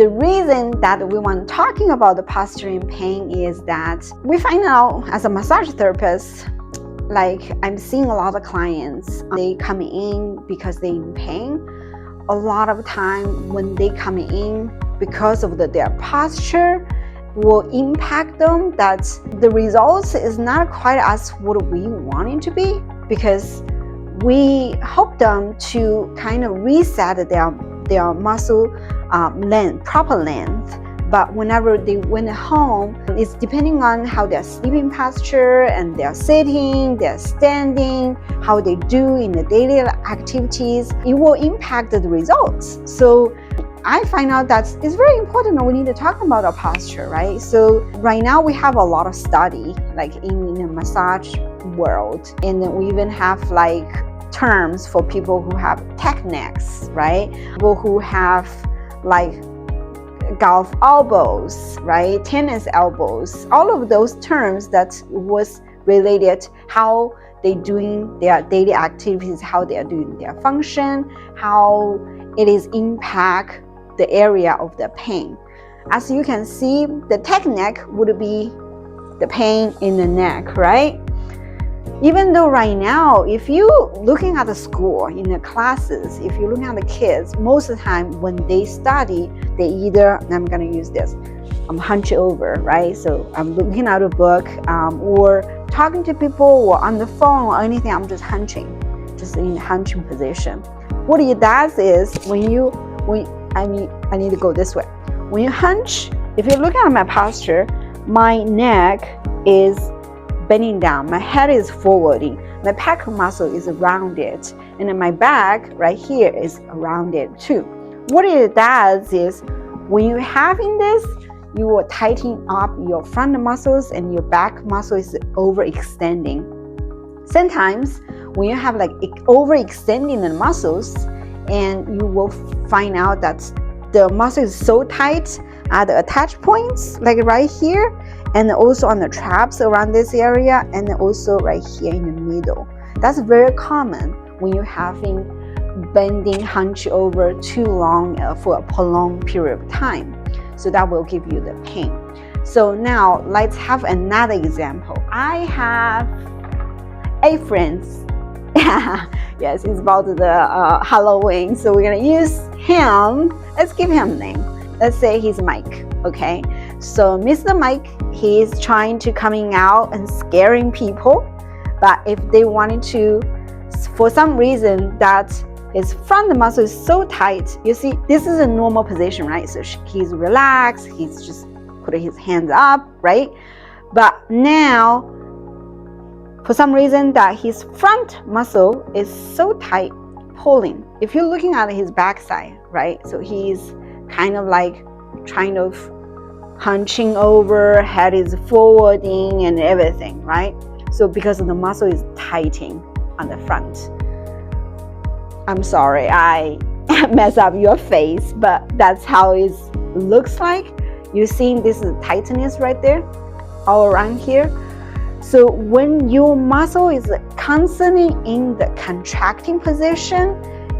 The reason that we want talking about the posturing pain is that we find out as a massage therapist, like I'm seeing a lot of clients, they come in because they're in pain. A lot of time when they come in because of their posture will impact them, that the results is not quite as what we want it to be, because we help them to kind of reset their muscle proper length. But whenever they went home, it's depending on how their sleeping posture and their sitting, their standing, how they do in the daily activities, it will impact the results. So I find out that it's very important that we need to talk about our posture, right? So right now we have a lot of study like in the massage world, and then we even have like terms for people who have tightness, right? People who have like golf elbows, right? Tennis elbows, all of those terms that was related how they doing their daily activities, how they are doing their function, how it is impact the area of the pain. As you can see, the tight neck would be the pain in the neck, right? Even though right now, if you looking at the school, in the classes, if you're looking at the kids, most of the time when they study, they either, I'm gonna use this, I'm hunched over, right? So I'm looking at a book, or talking to people, or on the phone, or anything, I'm just hunching, just in the hunching position. What it does is, I need to go this way. When you hunch, if you're looking at my posture, my neck is bending down, my head is forwarding, my pec muscle is rounded, and then my back right here is rounded too. What it does is, when you're having this, you will tighten up your front muscles and your back muscle is overextending. Sometimes when you have like overextending the muscles, and you will find out that the muscle is so tight at the attach points, like right here, and also on the traps around this area, and also right here in the middle. That's very common when you're having bending hunch over too long for a prolonged period of time. So that will give you the pain. So now let's have another example. I have a friend. Yes, it's about the Halloween, so we're gonna use him. Let's give him a name. Let's say he's Mike, okay? So Mr. Mike, he's trying to coming out and scaring people, but if they wanted to, for some reason that his front muscle is so tight, you see, this is a normal position, right? So he's relaxed, he's just putting his hands up, right? But now, for some reason that his front muscle is so tight, pulling. If you're looking at his backside, right? So he's kind of like trying to hunching over, head is forwarding and everything, right? So because the muscle is tightening on the front. I'm sorry, I mess up your face, but that's how it looks like. You're seeing this tightness right there, all around here. So when your muscle is constantly in the contracting position,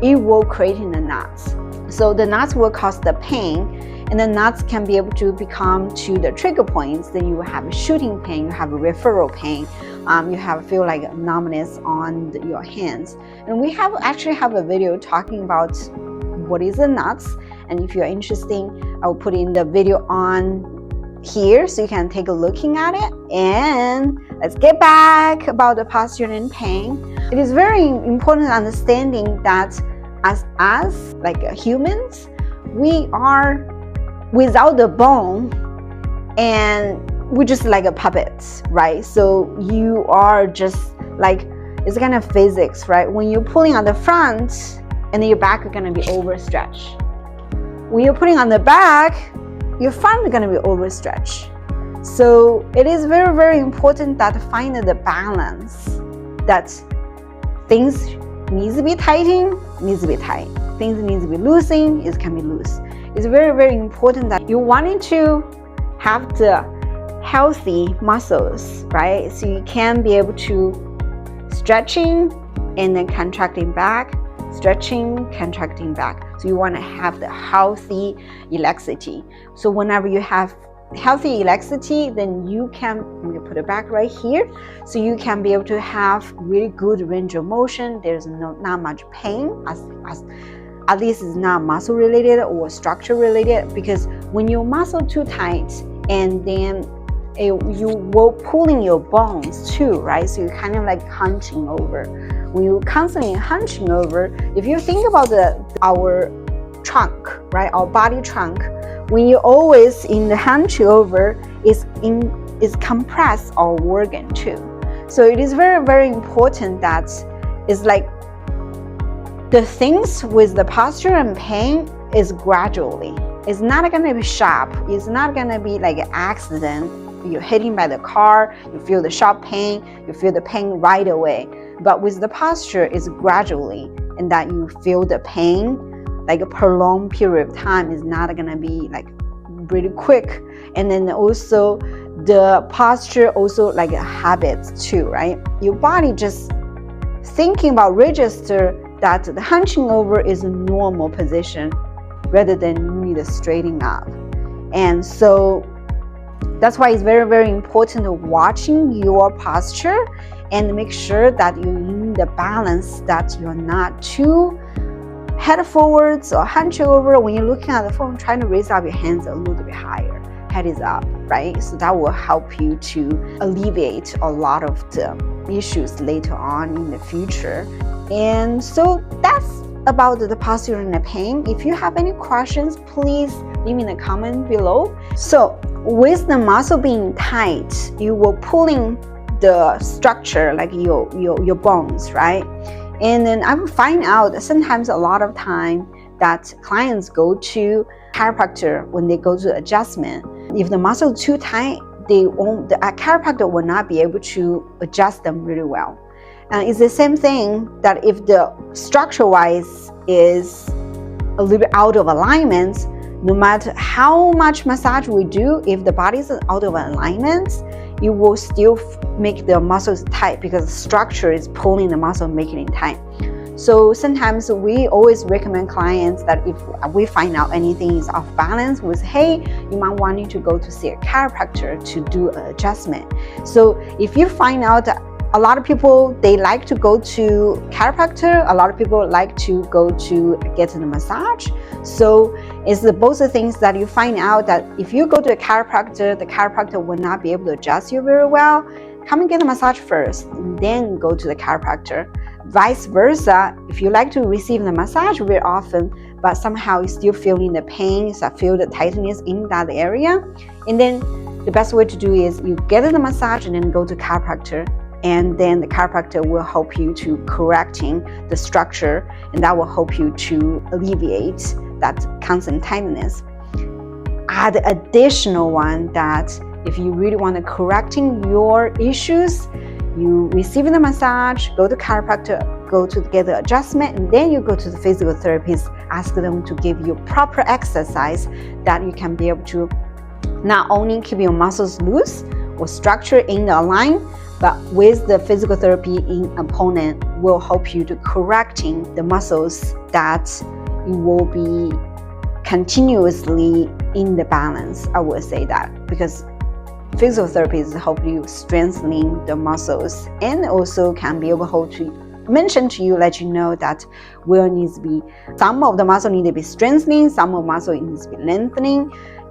it will create the knots. So the knots will cause the pain, and the knots can be able to become to the trigger points. Then you will have a shooting pain, you have a referral pain, you feel like numbness on your hands. And we actually have a video talking about what is the knots. And if you're interested, I'll put in the video on here so you can take a looking at it. And let's get back about the posture and pain. It is very important understanding that as us, like humans, we are without the bone, and we're just like a puppet, right? So you are just like, it's kind of physics, right? When you're pulling on the front, and then your back is going to be overstretched. When you're putting on the back, your front is going to be overstretched. So it is very, very important that find the balance, that things needs to be tightening, needs to be tight. Things needs to be loosing, it can be loose. It's very, very important that you wanting to have the healthy muscles, right? So you can be able to stretching and then contracting back, stretching, contracting back. So you want to have the healthy elasticity. So whenever you have healthy elasticity, then you can, I'm gonna put it back right here, so you can be able to have really good range of motion. There's not much pain, at least it's not muscle related or structure related, because when your muscle too tight, and then you will pulling your bones too, right? So you're kind of like hunching over. When you're constantly hunching over, if you think about our trunk, right, our body trunk, when you're always in the hunch over, is compress our organ too. So it is very, very important that it's like the things with the posture and pain is gradually. It's not gonna be sharp. It's not gonna be like an accident. You're hitting by the car, you feel the sharp pain, you feel the pain right away. But with the posture, it's gradually, and that you feel the pain like a prolonged period of time. Is not gonna be like really quick. And then also the posture also like a habit too, right? Your body just thinking about register that the hunching over is a normal position rather than you need to straighten up. And so that's why it's very, very important to watching your posture and make sure that you're in the balance, that you're not too head forwards or hunch over. When you're looking at the phone, trying to raise up your hands a little bit higher, head is up, right? So that will help you to alleviate a lot of the issues later on in the future. And so that's about the posture and the pain. If you have any questions, please leave me in the comment below. So with the muscle being tight, you will pulling the structure like your bones, right? And then I will find out that sometimes a lot of time that clients go to chiropractor when they go to adjustment. If the muscle is too tight, the chiropractor will not be able to adjust them really well. And it's the same thing that if the structure-wise is a little bit out of alignment, no matter how much massage we do, if the body is out of alignment, you will still make the muscles tight because the structure is pulling the muscle, making it tight. So sometimes we always recommend clients that if we find out anything is off balance, we say, hey, you might want to go to see a chiropractor to do an adjustment. So if you find out that a lot of people, they like to go to chiropractor, a lot of people like to go to get the massage. So it's both the things that you find out that if you go to a chiropractor, the chiropractor will not be able to adjust you very well. Come and get a massage first, and then go to the chiropractor. Vice versa, if you like to receive the massage very often, but somehow you're still feeling the pain, so feel the tightness in that area, and then the best way to do is you get the massage and then go to chiropractor. And then the chiropractor will help you to correcting the structure, and that will help you to alleviate that constant tightness. Add additional one that if you really want to correcting your issues, you receive the massage, go to chiropractor, go to get the adjustment, and then you go to the physical therapist, ask them to give you proper exercise that you can be able to not only keep your muscles loose or structure in the line, but with the physical therapy in opponent will help you to correcting the muscles that you will be continuously in the balance. I would say that because physical therapy is help you strengthening the muscles, and also can be able to mention to you, let you know that where needs to be, some of the muscle need to be strengthening, some of the muscle needs to be lengthening.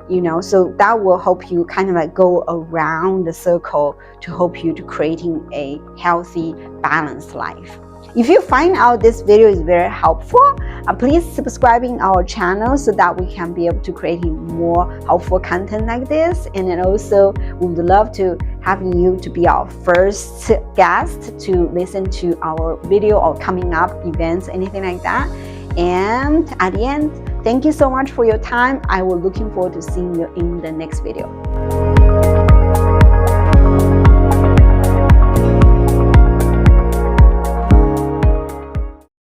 You know, so that will help you kind of like go around the circle to help you to creating a healthy, balanced life. If you find out this video is very helpful, please subscribing our channel so that we can be able to create more helpful content like this. And then also we would love to have you to be our first guest to listen to our video or coming up events, anything like that. And at the end, thank you so much for your time. I will looking forward to seeing you in the next video.